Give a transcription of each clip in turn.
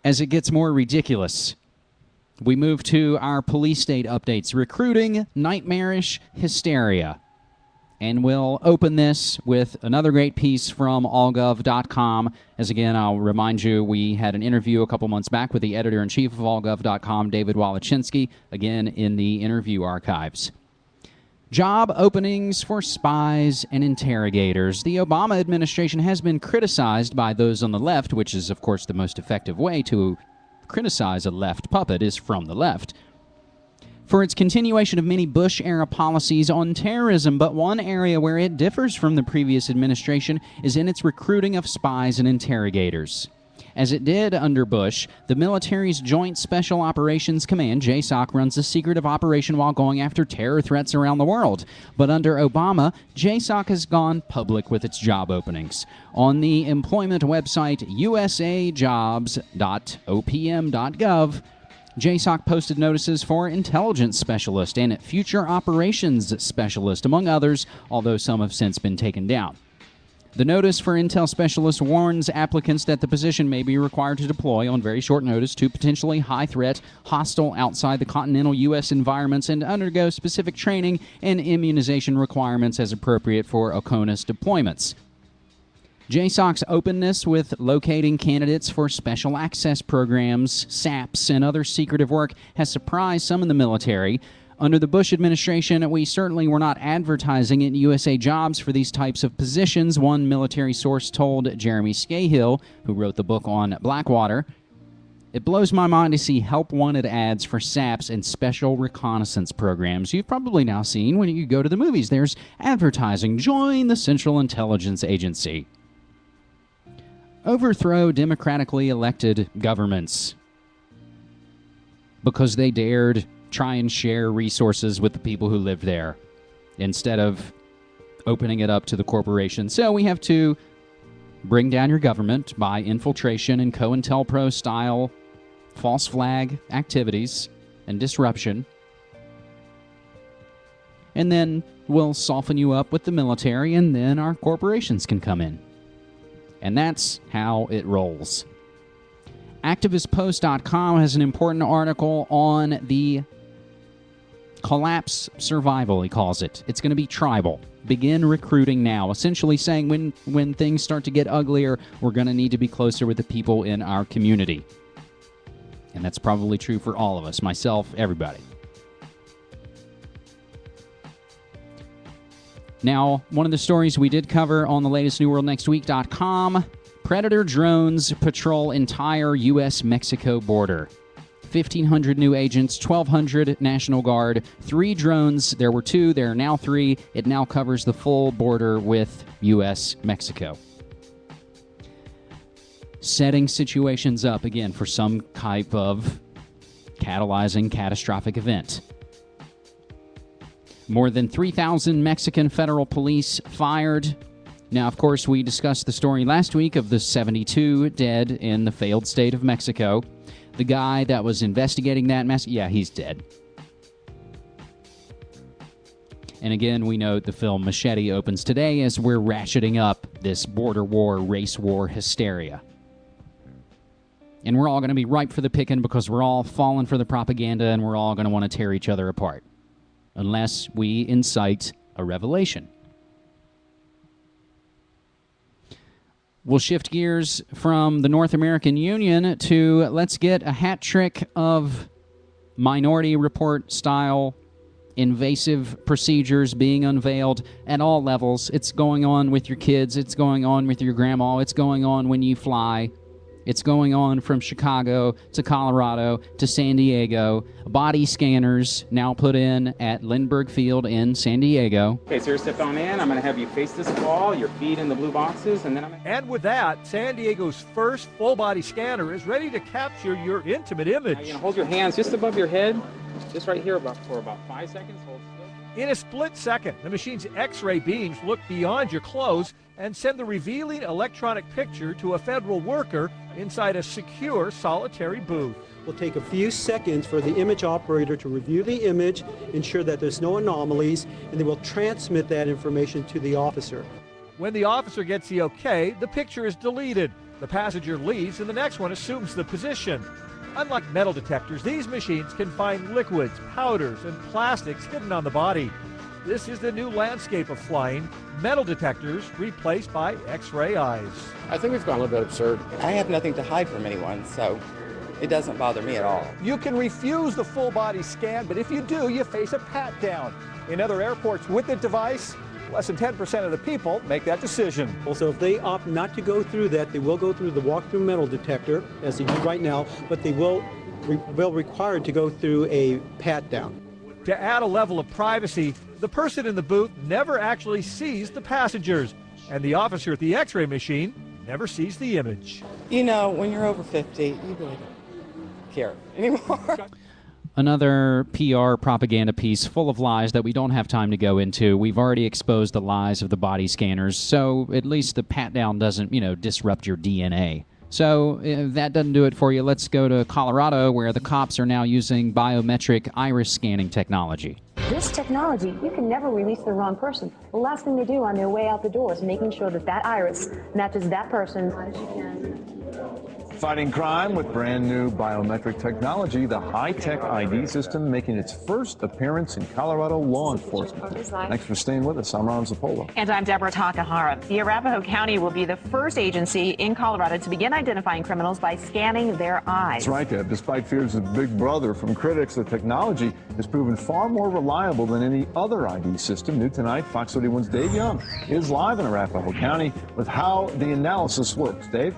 As it gets more ridiculous, we move to our police state updates. Recruiting, nightmarish hysteria. And we'll open this with another great piece from allgov.com. As again, I'll remind you, we had an interview a couple months back with the editor-in-chief of allgov.com, David Walachinsky, again in the interview archives. Job openings for spies and interrogators. The Obama administration has been criticized by those on the left, which is, of course, the most effective way to criticize a left puppet is from the left, for its continuation of many Bush-era policies on terrorism. But one area where it differs from the previous administration is in its recruiting of spies and interrogators. As it did under Bush, the military's Joint Special Operations Command, JSOC, runs a secretive operation while going after terror threats around the world. But under Obama, JSOC has gone public with its job openings. On the employment website usajobs.opm.gov, JSOC posted notices for intelligence specialist and future operations specialist, among others, although some have since been taken down. The notice for Intel Specialist warns applicants that the position may be required to deploy on very short notice to potentially high-threat, hostile outside the continental U.S. environments and undergo specific training and immunization requirements as appropriate for OCONUS deployments. JSOC's openness with locating candidates for special access programs, SAPs, and other secretive work has surprised some in the military. Under the Bush administration, we certainly were not advertising in USA Jobs for these types of positions, one military source told Jeremy Scahill, who wrote the book on Blackwater. It blows my mind to see help-wanted ads for SAPs and special reconnaissance programs. You've probably now seen when you go to the movies. There's advertising. Join the Central Intelligence Agency. Overthrow democratically elected governments because they dared try and share resources with the people who live there instead of opening it up to the corporation. So we have to bring down your government by infiltration and COINTELPRO style false flag activities and disruption. And then we'll soften you up with the military, and then our corporations can come in. And that's how it rolls. ActivistPost.com has an important article on the collapse survival, he calls it. It's going to be tribal. Begin recruiting now. Essentially saying when things start to get uglier, we're going to need to be closer with the people in our community. And that's probably true for all of us, myself, everybody. Now, one of the stories we did cover on the latest NewWorldNextWeek.com, Predator drones patrol entire U.S.-Mexico border. 1,500 new agents, 1,200 National Guard, 3 drones. There were 2, there are now 3. It now covers the full border with U.S.-Mexico. Setting situations up, again, for some type of catalyzing catastrophic event. More than 3,000 Mexican federal police fired. Now, of course, we discussed the story last week of the 72 dead in the failed state of Mexico. The guy that was investigating that mess, yeah, he's dead. And again, we note the film Machete opens today as we're ratcheting up this border war, race war hysteria. And we're all going to be ripe for the picking because we're all falling for the propaganda and we're all going to want to tear each other apart. Unless we incite a revelation. We'll shift gears from the North American Union to let's get a hat trick of Minority Report-style invasive procedures being unveiled at all levels. It's going on with your kids. It's going on with your grandma. It's going on when you fly. It's going on from Chicago to Colorado to San Diego. Body scanners now put in at Lindbergh Field in San Diego. Okay, so you're step on in. I'm going to have you face this wall, your feet in the blue boxes, and then And with that, San Diego's first full-body scanner is ready to capture your intimate image. Now you're going to hold your hands just above your head, just right here for about 5 seconds. Hold still. In a split second, the machine's X-ray beams look beyond your clothes and send the revealing electronic picture to a federal worker inside a secure solitary booth. Will take a few seconds for the image operator to review the image, ensure that there's no anomalies, and they will transmit that information to the officer. When the officer gets the okay, the picture is deleted. The passenger leaves and the next one assumes the position. Unlike metal detectors, these machines can find liquids, powders, and plastics hidden on the body. This is the new landscape of flying. Metal detectors replaced by X-ray eyes. I think we've gone a little bit absurd. I have nothing to hide from anyone, so it doesn't bother me at all. You can refuse the full body scan, but if you do, you face a pat down. In other airports with the device, less than 10% of the people make that decision. Also, if they opt not to go through that, they will go through the walk-through metal detector, as they do right now, but they will required to go through a pat-down. To add a level of privacy, the person in the booth never actually sees the passengers, and the officer at the X-ray machine never sees the image. You know, when you're over 50, you really don't care anymore. Another PR propaganda piece full of lies that we don't have time to go into. We've already exposed the lies of the body scanners, so at least the pat-down doesn't, disrupt your DNA. So if that doesn't do it for you, let's go to Colorado, where the cops are now using biometric iris scanning technology. This technology, you can never release the wrong person. The last thing they do on their way out the door is making sure that that iris matches that person. Fighting crime with brand new biometric technology, the high-tech ID system making its first appearance in Colorado law enforcement. Thanks for staying with us. I'm Ron Zappola. And I'm Deborah Takahara. The Arapahoe County will be the first agency in Colorado to begin identifying criminals by scanning their eyes. That's right, Deb. Despite fears of Big Brother from critics, the technology has proven far more reliable than any other ID system. New tonight, Fox 31's Dave Young is live in Arapahoe County with how the analysis works. Dave?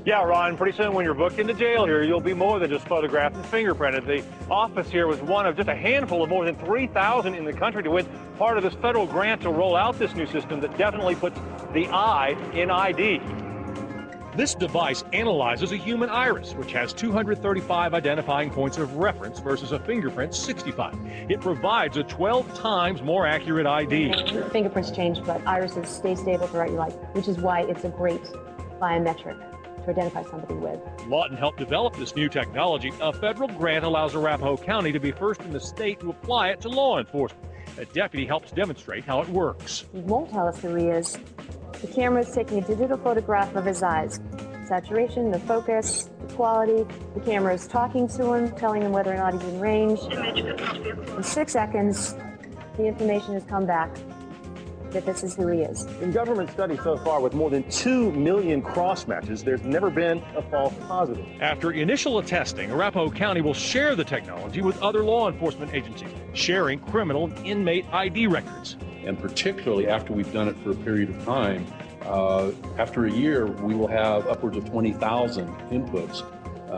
Yeah, Ron, pretty soon when you're booked into jail here, you'll be more than just photographed and fingerprinted. The office here was one of just a handful of more than 3,000 in the country to win part of this federal grant to roll out this new system that definitely puts the eye in ID. This device analyzes a human iris, which has 235 identifying points of reference versus a fingerprint's 65. It provides a 12 times more accurate ID. Fingerprints change, but irises stay stable throughout your life, which is why it's a great biometric to identify somebody with. Lawton helped develop this new technology. A federal grant allows Arapahoe County to be first in the state to apply it to law enforcement. A deputy helps demonstrate how it works. He won't tell us who he is. The camera is taking a digital photograph of his eyes. Saturation, the focus, the quality. The camera is talking to him, telling him whether or not he's in range. In 6 seconds, the information has come back that this is who he is. In government studies so far, with more than 2 million cross matches, there's never been a false positive. After initial testing, Arapahoe County will share the technology with other law enforcement agencies, sharing criminal and inmate ID records. And particularly after we've done it for a period of time, after a year, we will have upwards of 20,000 inputs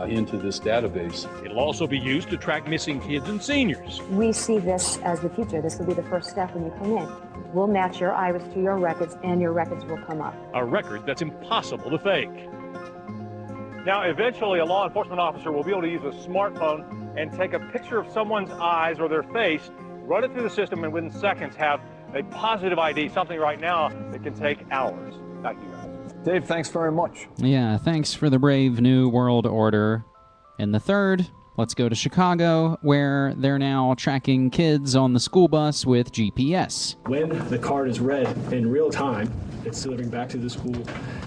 into this database. It'll also be used to track missing kids and seniors. We see this as the future. This will be the first step when you come in. We'll match your iris to your records, and your records will come up. A record that's impossible to fake. Now, eventually, a law enforcement officer will be able to use a smartphone and take a picture of someone's eyes or their face, run it through the system, and within seconds have a positive ID, something right now that can take hours. Back to you guys. Dave, thanks very much. Yeah, thanks for the brave new world order. In the third, let's go to Chicago, where they're now tracking kids on the school bus with GPS. When the card is read in real time, it's delivering back to the school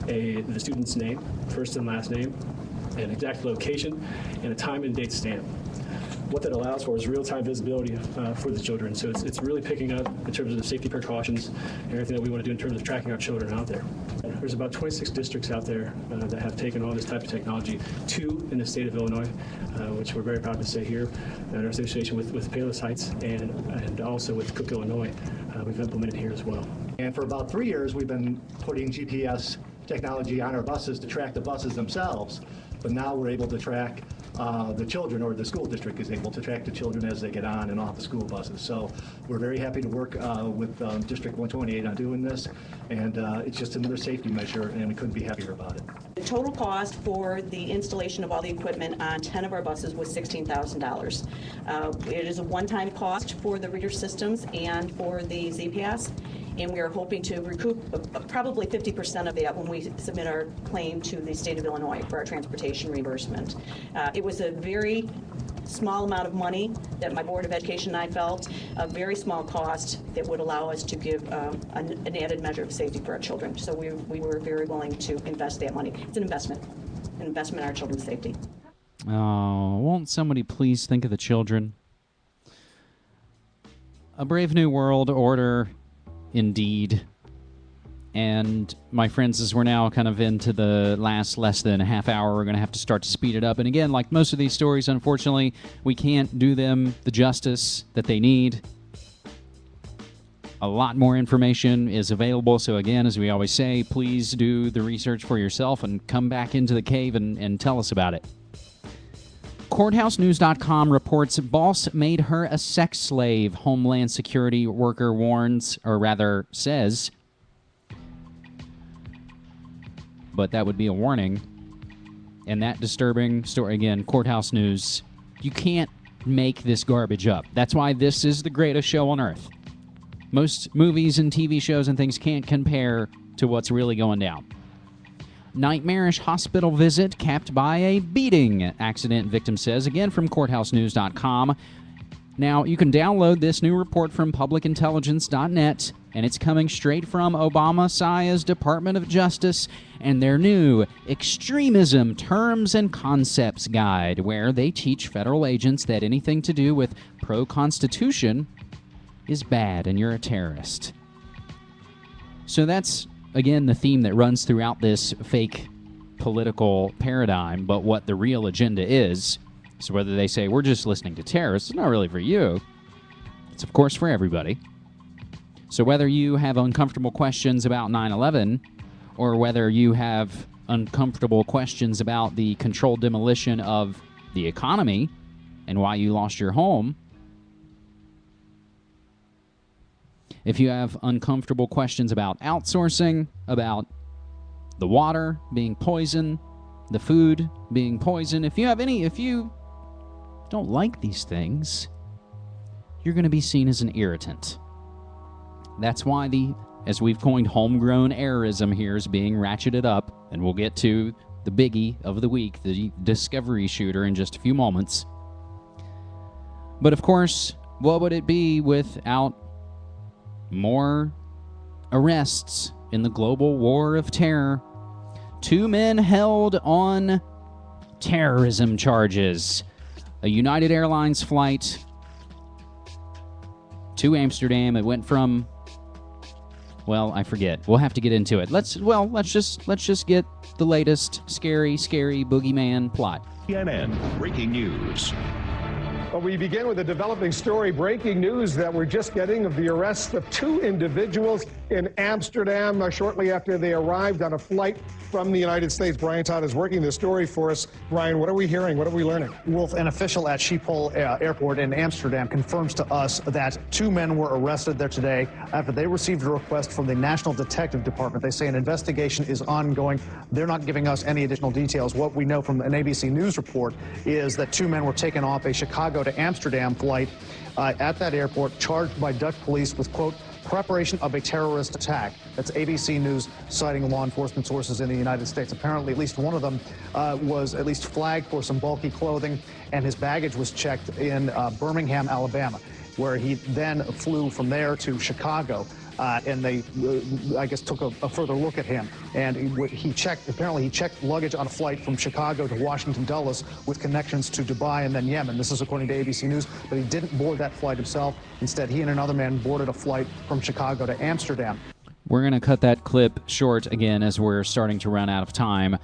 the student's name, first and last name, an exact location, and a time and date stamp. What that allows for is real-time visibility for the children. So it's really picking up in terms of the safety precautions and everything that we want to do in terms of tracking our children out there. There's about 26 districts out there that have taken on this type of technology, 2 in the state of Illinois, which we're very proud to say here, in our association with Palos Heights and also with Cook, Illinois. We've implemented here as well. And for about 3 years, we've been putting GPS technology on our buses to track the buses themselves, but now we're able to track the children, or the school district is able to track the children as they get on and off the school buses. So we're very happy to work with District 128 on doing this, and it's just another safety measure, and we couldn't be happier about it. The total cost for the installation of all the equipment on 10 of our buses was $16,000. It is a one-time cost for the reader systems and for the ZPass, and we are hoping to recoup probably 50% of that when we submit our claim to the state of Illinois for our transportation reimbursement. It was a very small amount of money that my Board of Education and I felt, a very small cost that would allow us to give an added measure of safety for our children. So we were very willing to invest that money. It's an investment in our children's safety. Oh, won't somebody please think of the children? A brave new world order, indeed. And my friends, as we're now kind of into the last less than a half hour, we're going to have to start to speed it up. And again, like most of these stories, unfortunately, we can't do them the justice that they need. A lot more information is available. So again, as we always say, please do the research for yourself and come back into the cave and tell us about it. CourthouseNews.com reports boss made her a sex slave. Homeland Security worker warns, or rather says. But that would be a warning. And that disturbing story, again, Courthouse News. You can't make this garbage up. That's why this is the greatest show on earth. Most movies and TV shows and things can't compare to what's really going down. Nightmarish hospital visit capped by a beating, accident victim says, again from CourthouseNews.com. Now, you can download this new report from publicintelligence.net, and it's coming straight from Obama-Sia's Department of Justice and their new Extremism Terms and Concepts Guide, where they teach federal agents that anything to do with pro-Constitution is bad and you're a terrorist. So that's, again, the theme that runs throughout this fake political paradigm, but what the real agenda is. So whether they say, we're just listening to terrorists, it's not really for you. It's, of course, for everybody. So whether you have uncomfortable questions about 9/11, or whether you have uncomfortable questions about the controlled demolition of the economy and why you lost your home, if you have uncomfortable questions about outsourcing, about the water being poison, the food being poison, if you don't like these things, you're going to be seen as an irritant. That's why as we've coined, homegrown errorism here is being ratcheted up, and we'll get to the biggie of the week, the Discovery shooter, in just a few moments. But of course, what would it be without more arrests in the global war of terror? 2 men held on terrorism charges. A United Airlines flight to Amsterdam. It went from, well, I forget. We'll have to get into it. Let's just get the latest scary boogeyman plot. CNN breaking news. Well, we begin with a developing story, breaking news that we're just getting of the arrest of 2 individuals in Amsterdam shortly after they arrived on a flight from the United States. Brian Todd is working this story for us. Brian, what are we hearing? What are we learning? Wolf, an official at Schiphol Airport in Amsterdam confirms to us that 2 men were arrested there today after they received a request from the National Detective Department. They say an investigation is ongoing. They're not giving us any additional details. What we know from an ABC News report is that 2 men were taken off a Chicago to Amsterdam flight at that airport, charged by Dutch police with, quote, preparation of a terrorist attack. That's ABC News citing law enforcement sources in the United States. Apparently, at least one of them was at least flagged for some bulky clothing, and his baggage was checked in Birmingham, Alabama, where he then flew from there to Chicago. And they, I guess, took a further look at him. And apparently he checked luggage on a flight from Chicago to Washington Dulles with connections to Dubai and then Yemen. This is according to ABC News, but he didn't board that flight himself. Instead, he and another man boarded a flight from Chicago to Amsterdam. We're going to cut that clip short again as we're starting to run out of time.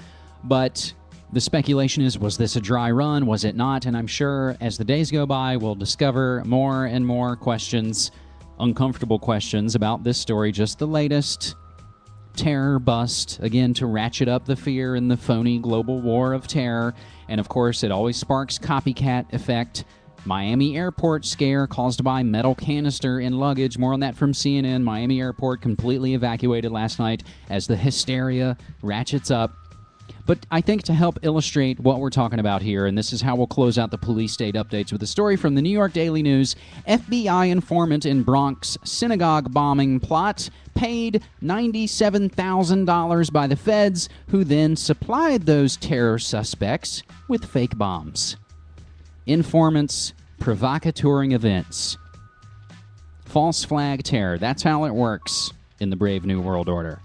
But the speculation is, was this a dry run? Was it not? And I'm sure as the days go by, we'll discover more and more questions, uncomfortable questions about this story. Just the latest terror bust, again, to ratchet up the fear in the phony global war of terror. And of course, it always sparks copycat effect. Miami airport scare caused by metal canister in luggage. More on that from CNN. Miami airport completely evacuated last night as the hysteria ratchets up. But I think to help illustrate what we're talking about here, and this is how we'll close out the police state updates with a story from the New York Daily News. FBI informant in Bronx synagogue bombing plot paid $97,000 by the feds, who then supplied those terror suspects with fake bombs. informants, provocateuring events. False flag terror. That's how it works in the Brave New World Order.